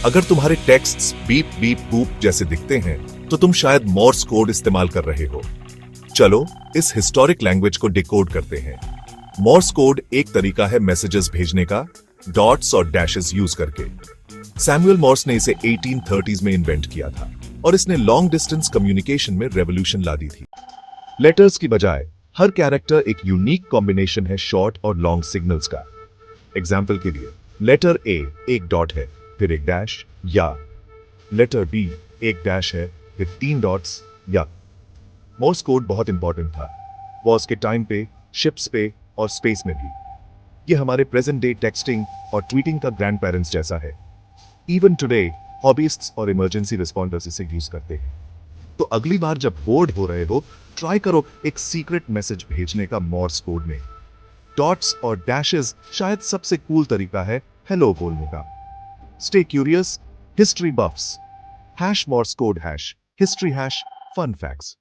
अगर तुम्हारे texts beep beep boop जैसे दिखते हैं तो तुम शायद मॉर्स कोड इस्तेमाल कर रहे हो। चलो इस हिस्टोरिक लैंग्वेज को डिकोड करते हैं। मॉर्स कोड एक तरीका है मैसेजेस भेजने का, डॉट्स और डैशेस यूज करके। सैमुअल मॉर्स ने इसे 1830s में इन्वेंट किया था और इसने लॉन्ग डिस्टेंस कम्युनिकेशन में रेवोल्यूशन ला दी थी। लेटर्स की बजाय हर कैरेक्टर एक यूनिक कॉम्बिनेशन है शॉर्ट और लॉन्ग सिग्नल्स का। एग्जाम्पल के लिए लेटर ए एक डॉट है फिर एक डैश, या लेटर बी एक डैश है फिर 3 डॉट्स, या। मोर्स कोड बहुत इंपॉर्टेंट था वॉर्स के टाइम पे, शिप्स पे और स्पेस में भी। ये हमारे प्रेजेंट डे टेक्सटिंग और ट्वीटिंग का ग्रैंड पेरेंट्स जैसा है। इवन टुडे हॉबिस्ट्स और इमरजेंसी रिस्पॉन्डर्स इसे यूज करते हैं। तो अगली बार जब बोर्ड हो रहे हो, ट्राई करो एक सीक्रेट मैसेज भेजने का मॉर्स कोड में। डॉट्स और डैशेस शायद सबसे कूल तरीका है हेलो बोलने का। Stay curious, history buffs. Hash Morse code hash history hash fun facts.